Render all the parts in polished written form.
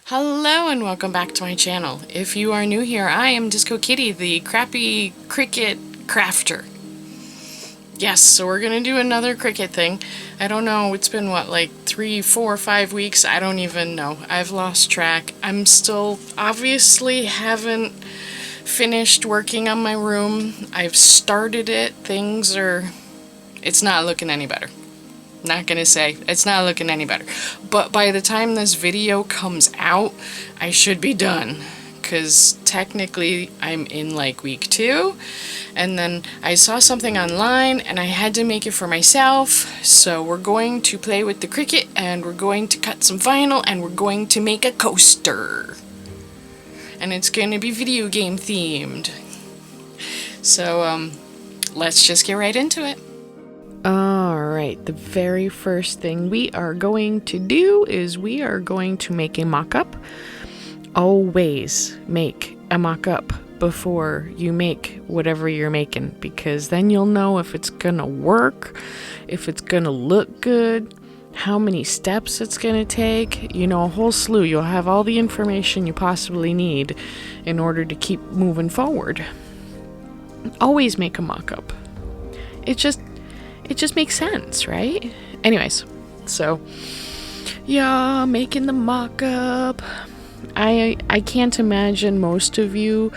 Hello and welcome back to my channel. If you are new here, I am Disco Kitty, the crappy Cricut crafter. Yes, so we're gonna do another Cricut thing. I don't know, it's been what, like 3, 4, 5 weeks? I don't even know. I've lost track. I'm still, obviously haven't finished working on my room. I've started it. It's not looking any better. Not gonna say it's not looking any better, but by the time this video comes out I should be done, because technically I'm in like week 2, and then I saw something online and I had to make it for myself. So we're going to play with the Cricut and we're going to cut some vinyl and we're going to make a coaster, and it's going to be video game themed. So let's just get right into it. Alright, the very first thing we are going to do is we are going to make a mock-up. Always make a mock-up before you make whatever you're making, because then you'll know if it's gonna work, if it's gonna look good, how many steps it's gonna take, you know, a whole slew. You'll have all the information you possibly need in order to keep moving forward. Always make a mock-up. It just makes sense, right? Anyways, so yeah, making the mock-up. I can't imagine most of you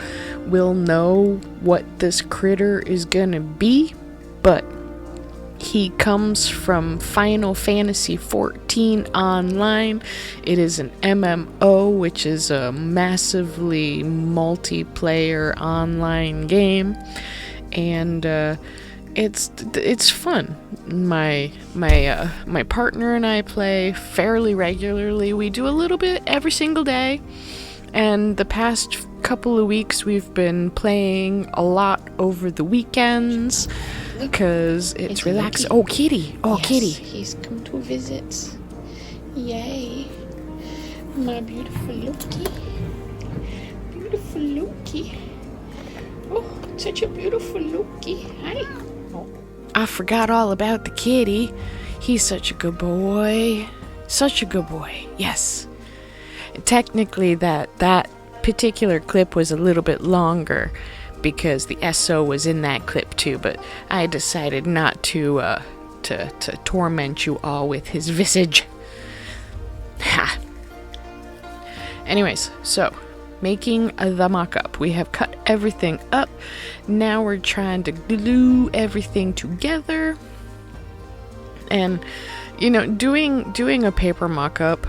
will know what this critter is gonna be, but he comes from Final Fantasy XIV Online. It is an MMO, which is a massively multiplayer online game, and it's fun. My partner and I play fairly regularly. We do a little bit every single day, and the past couple of weeks we've been playing a lot over the weekends because it's relaxing. Oh, Kitty! Oh, yes, Kitty! He's come to visit. Yay! My beautiful Loki. Beautiful Loki. Oh, such a beautiful Loki. Hi. I forgot all about the kitty. He's such a good boy. Such a good boy. Yes. Technically, that particular clip was a little bit longer because the SO was in that clip too, but I decided not to torment you all with his visage. Ha. Anyways, so making the mock-up. We have cut everything up. Now we're trying to glue everything together. And you know, doing a paper mock-up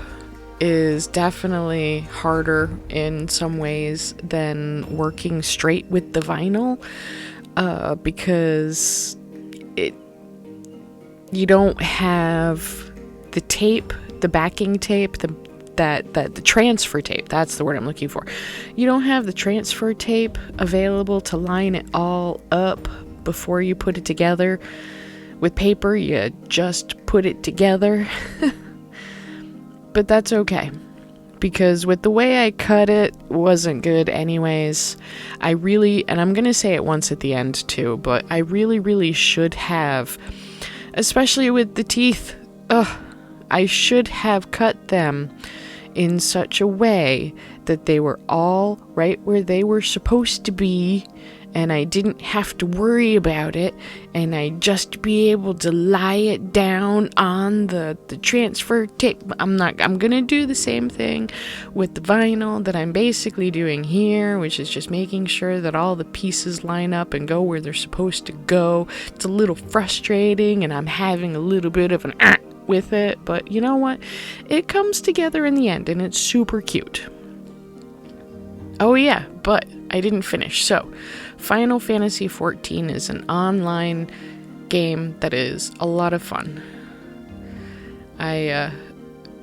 is definitely harder in some ways than working straight with the vinyl, because you don't have the tape, the backing tape, the transfer tape, that's the word I'm looking for. You don't have the transfer tape available to line it all up before you put it together. With paper, you just put it together. But that's okay, because with the way I cut it wasn't good anyways. And I'm gonna say it once at the end too, but I really should have, especially with the teeth, I should have cut them in such a way that they were all right where they were supposed to be, and I didn't have to worry about it, and I'd just be able to lie it down on the transfer tape. I'm gonna do the same thing with the vinyl that I'm basically doing here, which is just making sure that all the pieces line up and go where they're supposed to go. It's a little frustrating, and I'm having a little bit of an with it, but you know what? It comes together in the end, and it's super cute. Oh yeah, but I didn't finish. So, Final Fantasy XIV is an online game that is a lot of fun.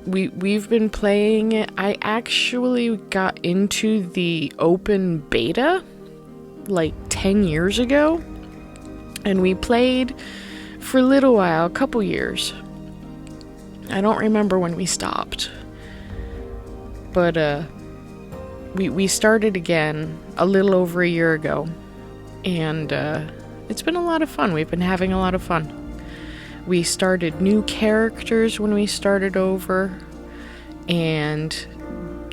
We've been playing it. I actually got into the open beta like 10 years ago, and we played for a little while, a couple years. I don't remember when we stopped, but we started again a little over a year ago, and it's been a lot of fun. We've been having a lot of fun. We started new characters when we started over, and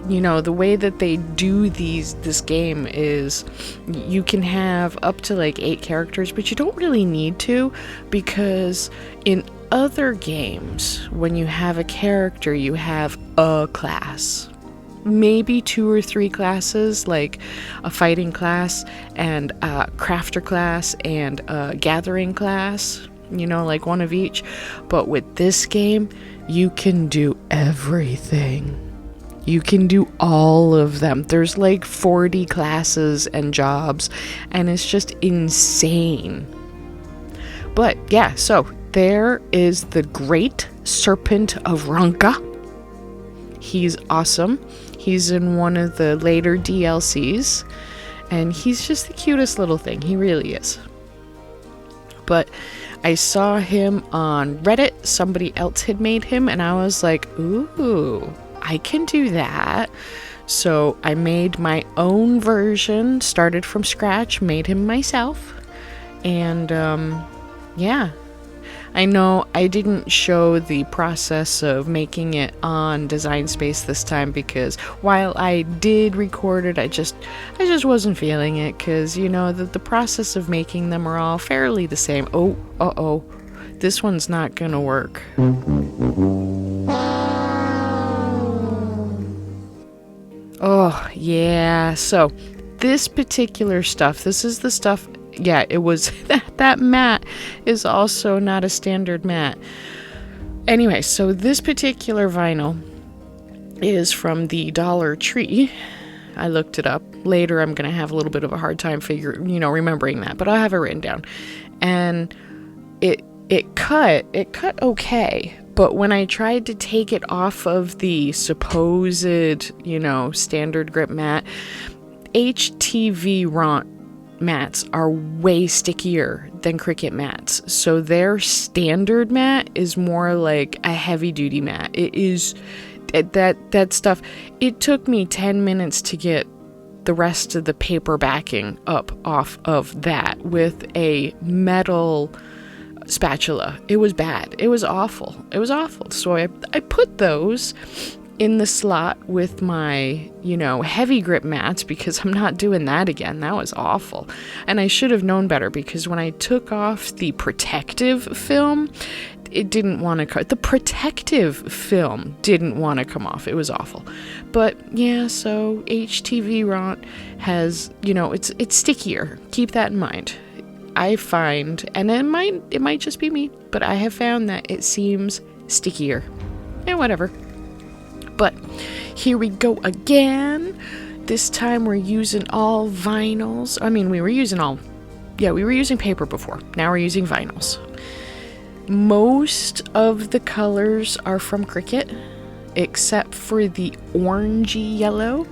you know, the way that they do this game is you can have up to like 8 characters, but you don't really need to, because in other games, when you have a character, you have a class. Maybe 2 or 3 classes, like a fighting class and a crafter class and a gathering class, you know, like one of each. But with this game, you can do everything. You can do all of them. There's like 40 classes and jobs, and it's just insane. But yeah, so there is the Great Serpent of Ronka. He's awesome. He's in one of the later DLCs, and he's just the cutest little thing. He really is. But I saw him on Reddit. Somebody else had made him, and I was like, ooh, I can do that. So I made my own version, started from scratch, made him myself. And yeah, I know I didn't show the process of making it on Design Space this time, because while I did record it, I just wasn't feeling it, because, you know, the process of making them are all fairly the same. Oh, uh-oh, this one's not gonna work. Oh, yeah, so this particular stuff, this is the stuff, yeah, it was, that mat is also not a standard mat. Anyway, so this particular vinyl is from the Dollar Tree. I looked it up. Later, I'm going to have a little bit of a hard time remembering that, but I'll have it written down. And it cut okay. But when I tried to take it off of the supposed, you know, standard grip mat, HTV mats are way stickier than Cricut mats. So their standard mat is more like a heavy duty mat. It is that stuff. It took me 10 minutes to get the rest of the paper backing up off of that with a metal spatula. It was bad. It was awful. It was awful. So I put those in the slot with my, you know, heavy grip mats, because I'm not doing that again. That was awful. And I should have known better, because when I took off the protective film, it didn't want to cut. The protective film didn't want to come off. It was awful. But yeah, so HTV Ront has, you know, it's stickier. Keep that in mind. I find, and it might just be me, but I have found that it seems stickier. Yeah, whatever. But here we go again. This time we're using all vinyls. I mean, we were using paper before. Now we're using vinyls. Most of the colors are from Cricut, except for the orangey yellow,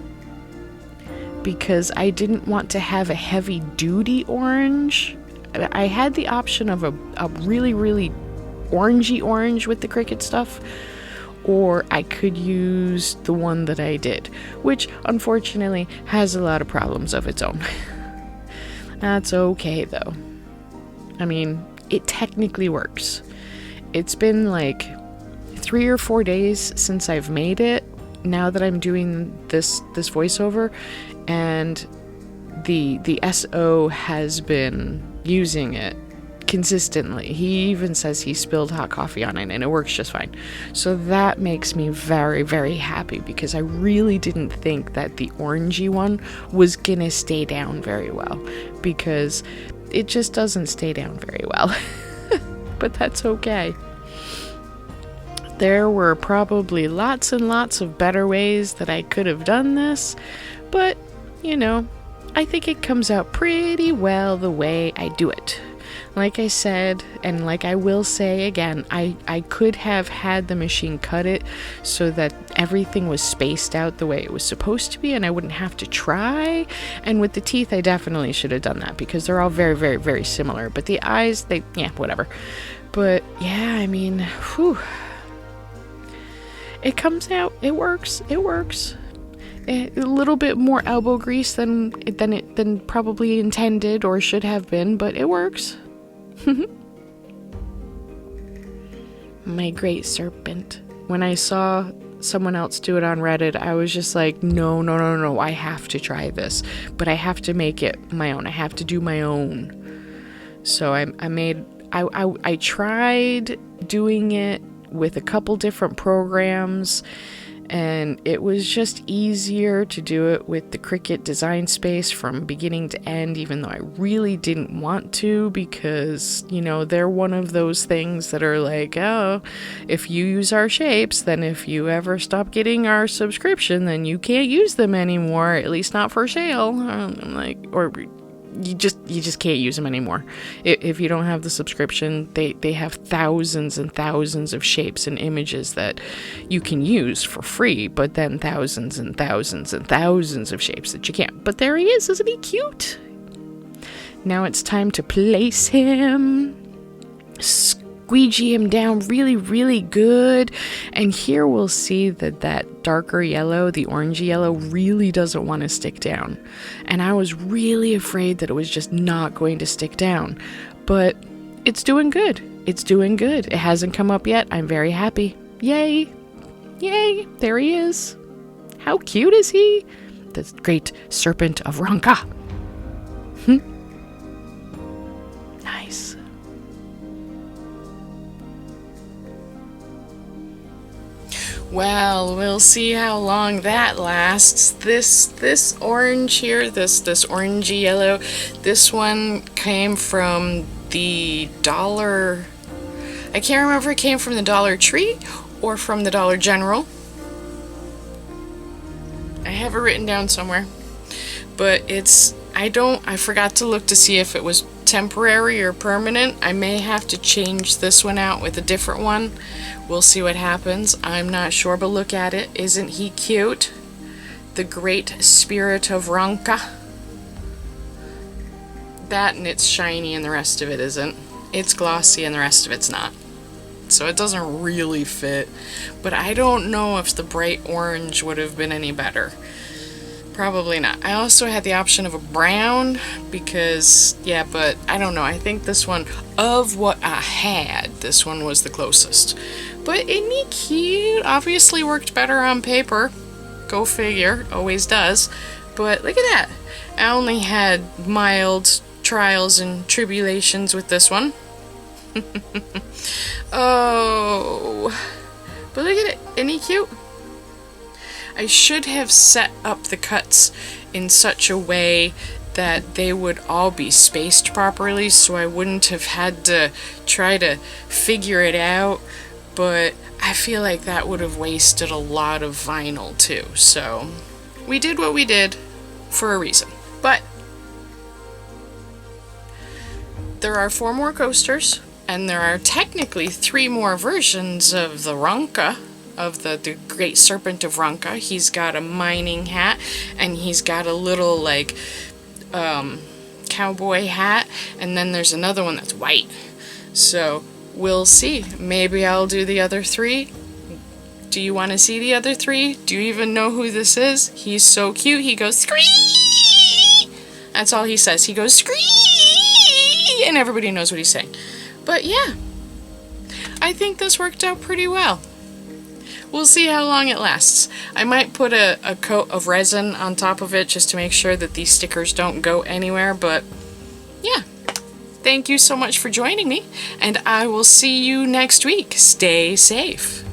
because I didn't want to have a heavy duty orange. I had the option of a really, really orangey orange with the Cricut stuff, or I could use the one that I did, which unfortunately has a lot of problems of its own. That's okay though. I mean, it technically works. It's been like 3 or 4 days since I've made it, now that I'm doing this voiceover, and the SO has been using it consistently. He even says he spilled hot coffee on it and it works just fine. So that makes me very, very happy, because I really didn't think that the orangey one was gonna stay down very well, because it just doesn't stay down very well. But that's okay. There were probably lots and lots of better ways that I could have done this, but, you know, I think it comes out pretty well the way I do it. Like I said, and like I will say again, I could have had the machine cut it so that everything was spaced out the way it was supposed to be, and I wouldn't have to try. And with the teeth, I definitely should have done that, because they're all very, very, very similar. But the eyes, yeah, whatever. But yeah, I mean, whew. It comes out, it works. A little bit more elbow grease than probably intended or should have been, but it works. My Great Serpent. When I saw someone else do it on Reddit, I was just like, no, no, no, no, I have to try this. But I have to make it my own. I have to do my own. So I tried doing it with a couple different programs, and it was just easier to do it with the Cricut design space from beginning to end, even though I really didn't want to, because, you know, they're one of those things that are like, oh, if you use our shapes, then if you ever stop getting our subscription, then you can't use them anymore, at least not for sale. I'm like, or you just can't use them anymore. If you don't have the subscription, they have thousands and thousands of shapes and images that you can use for free, but then thousands and thousands and thousands of shapes that you can't. But there he is, isn't he cute? Now it's time to place him. Squeegee him down really, really good. And here we'll see that darker yellow, the orangey yellow, really doesn't want to stick down. And I was really afraid that it was just not going to stick down. But it's doing good. It's doing good. It hasn't come up yet. I'm very happy. Yay. Yay. There he is. How cute is he? The Great Serpent of Ronka. Nice. Well, we'll see how long that lasts. This orange here, this orangey yellow, this one came from the Dollar... I can't remember if it came from the Dollar Tree or from the Dollar General. I have it written down somewhere. But it's... I forgot to look to see if it was temporary or permanent. I may have to change this one out with a different one. We'll see what happens. I'm not sure, but look at it. Isn't he cute? The Great Spirit of Ronka. That, and it's shiny and the rest of it isn't. It's glossy and the rest of it's not. So it doesn't really fit. But I don't know if the bright orange would have been any better. Probably not. I also had the option of a brown because, yeah, but I don't know. I think this one, of what I had, this one was the closest. But isn't he cute? Obviously worked better on paper. Go figure. Always does. But look at that. I only had mild trials and tribulations with this one. Oh. But look at it. Isn't he cute? I should have set up the cuts in such a way that they would all be spaced properly, so I wouldn't have had to try to figure it out, but I feel like that would have wasted a lot of vinyl too, so we did what we did for a reason. But there are 4 more coasters, and there are technically 3 more versions of the Ronka, of the Great Serpent of Ronka. He's got a mining hat, and he's got a little, like, cowboy hat, and then there's another one that's white. So, we'll see. Maybe I'll do the other 3. Do you want to see the other 3? Do you even know who this is? He's so cute. He goes, scree! That's all he says. He goes, scree! And everybody knows what he's saying. But yeah, I think this worked out pretty well. We'll see how long it lasts. I might put a coat of resin on top of it just to make sure that these stickers don't go anywhere, but yeah. Thank you so much for joining me, and I will see you next week. Stay safe.